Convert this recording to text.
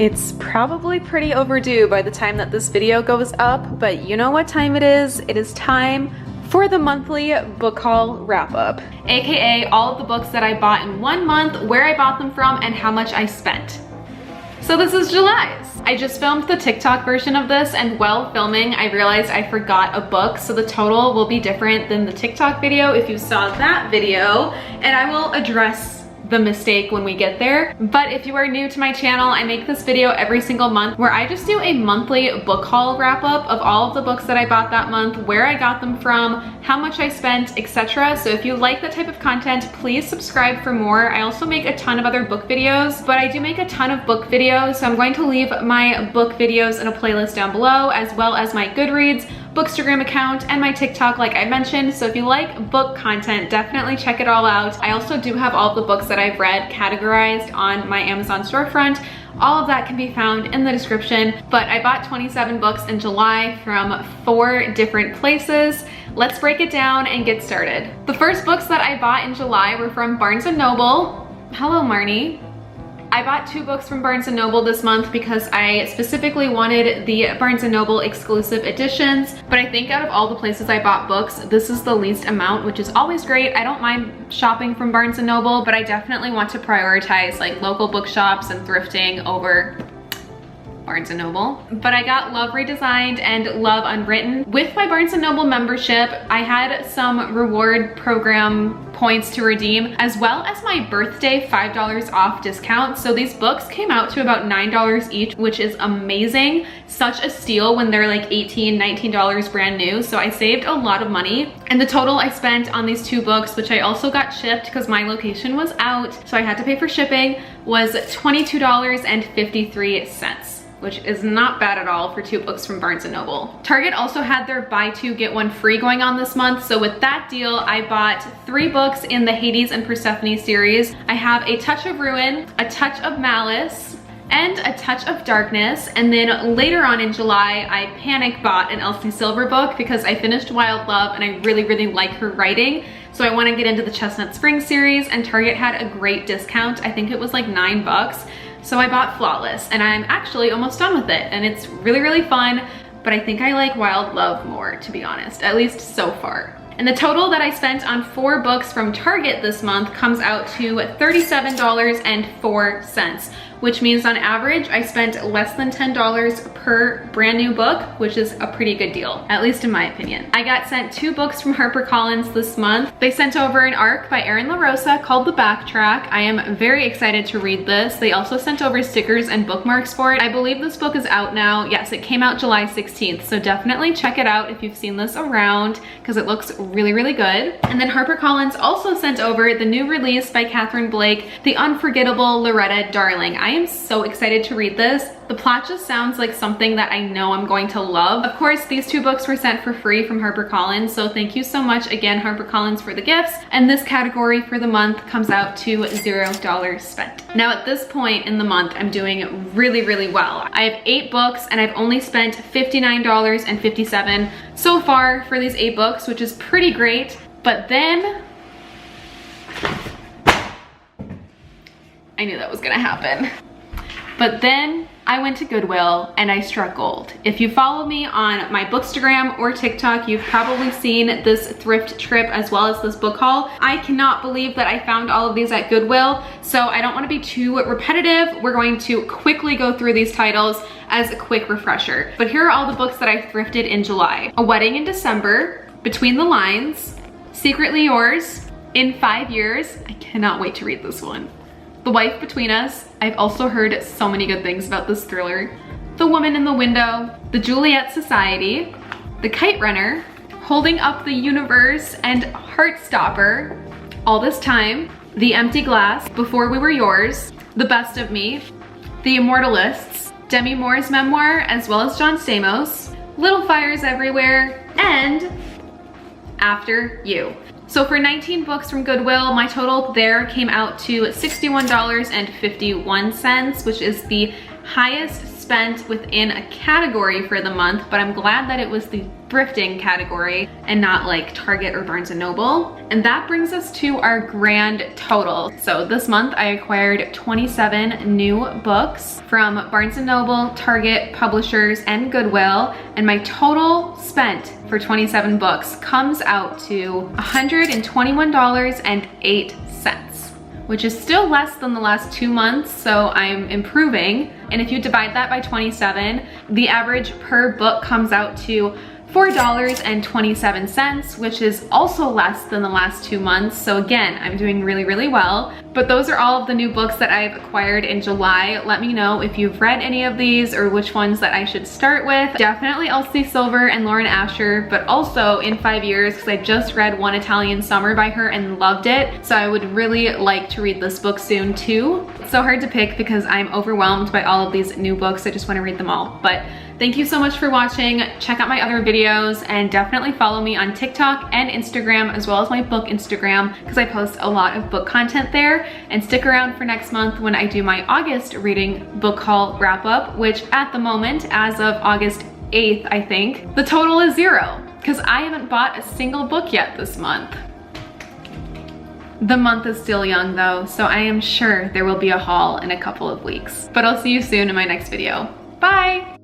It's probably pretty overdue by the time that this video goes up, but you know what time it is? It is time for the monthly book haul wrap up, aka all of the books that I bought in 1 month, where I bought them from, and how much I spent. So this is July's. I just filmed the TikTok version of this, and while filming I realized I forgot a book, so the total will be different than the TikTok video if you saw that video, and I will address the mistake when we get there. But if you are new to my channel, I make this video every single month where I just do a monthly book haul wrap up of all of the books that I bought that month, where I got them from, how much I spent, etc. So if you like that type of content, please subscribe for more. I also make a ton of other book videos, but I do make a ton of book videos, so I'm going to leave my book videos in a playlist down below, as well as my Goodreads, bookstagram account, and my TikTok like I mentioned. So if you like book content, definitely check it all out. I also do have all of the books that I've read categorized on my Amazon storefront. All of that can be found in the description, but I bought 27 books in July from 4 different places. Let's break it down and get started. The first books that I bought in July were from Barnes & Noble. Hello, Marnie. I bought 2 books from Barnes & Noble this month because I specifically wanted the Barnes & Noble exclusive editions, but I think out of all the places I bought books, this is the least amount, which is always great. I don't mind shopping from Barnes & Noble, but I definitely want to prioritize like local bookshops and thrifting over Barnes & Noble. But I got Love Redesigned and Love Unwritten. With my Barnes & Noble membership, I had some reward program points to redeem, as well as my birthday $5 off discount. So these books came out to about $9 each, which is amazing. Such a steal when they're like $18, $19 brand new. So I saved a lot of money. And the total I spent on these 2 books, which I also got shipped because my location was out, so I had to pay for shipping, was $22.53. which is not bad at all for 2 books from Barnes & Noble. Target also had their buy 2 get 1 free going on this month, so with that deal, I bought 3 books in the Hades and Persephone series. I have A Touch of Ruin, A Touch of Malice, and A Touch of Darkness. And then later on in July, I panic bought an Elsie Silver book because I finished Wild Love and I really, really like her writing. So I want to get into the Chestnut Spring series, and Target had a great discount. I think it was like $9. So I bought Flawless, and I'm actually almost done with it, and it's really, really fun, but I think I like Wild Love more, to be honest, at least so far. And the total that I spent on 4 books from Target this month comes out to $37.04, which means on average, I spent less than $10 per brand new book, which is a pretty good deal, at least in my opinion. I got sent 2 books from HarperCollins this month. They sent over an ARC by Erin LaRosa called The Backtrack. I am very excited to read this. They also sent over stickers and bookmarks for it. I believe this book is out now. Yes, it came out July 16th, so definitely check it out if you've seen this around, because it looks really, really good. And then HarperCollins also sent over the new release by Catherine Blake, The Unforgettable Loretta Darling. I am so excited to read this. The plot just sounds like something that I know I'm going to love. Of course, these 2 books were sent for free from HarperCollins, so thank you so much again, HarperCollins, for the gifts. And this category for the month comes out to $0 spent. Now at this point in the month, I'm doing really, really well. I have 8 books and I've only spent $59.57 so far for these 8 books, which is pretty great. But then I knew that was gonna happen. But then I went to Goodwill and I struck gold. If you follow me on my Bookstagram or TikTok, you've probably seen this thrift trip as well as this book haul. I cannot believe that I found all of these at Goodwill, so I don't want to be too repetitive. We're going to quickly go through these titles as a quick refresher. But here are all the books that I thrifted in July. A Wedding in December, Between the Lines, Secretly Yours, In 5 Years. I cannot wait to read this one. The Wife Between Us. I've also heard so many good things about this thriller. The Woman in the Window, The Juliet Society, The Kite Runner, Holding Up the Universe, and Heartstopper. All This Time, The Empty Glass, Before We Were Yours, The Best of Me, The Immortalists, Demi Moore's memoir, as well as John Stamos, Little Fires Everywhere, and After You. So for 19 books from Goodwill, my total there came out to $61.51, which is the highest spent within a category for the month, but I'm glad that it was the thrifting category and not like Target or Barnes & Noble. And that brings us to our grand total. So this month I acquired 27 new books from Barnes & Noble, Target, publishers, and Goodwill. And my total spent for 27 books comes out to $121.08. Which is still less than the last 2 months, so I'm improving. And if you divide that by 27, the average per book comes out to $4.27, which is also less than the last 2 months. So again, I'm doing really, really well. But those are all of the new books that I've acquired in July. Let me know if you've read any of these or which ones that I should start with. Definitely Elsie Silver and Lauren Asher, but also in 5 years, because I just read One Italian Summer by her and loved it. So I would really like to read this book soon too. It's so hard to pick because I'm overwhelmed by all of these new books. I just want to read them all. But thank you so much for watching. Check out my other videos and definitely follow me on TikTok and Instagram, as well as my book Instagram, because I post a lot of book content there. And stick around for next month when I do my August reading book haul wrap up, which at the moment, as of August 8th, I think, the total is 0, because I haven't bought a single book yet this month. The month is still young though, so I am sure there will be a haul in a couple of weeks. But I'll see you soon in my next video. Bye!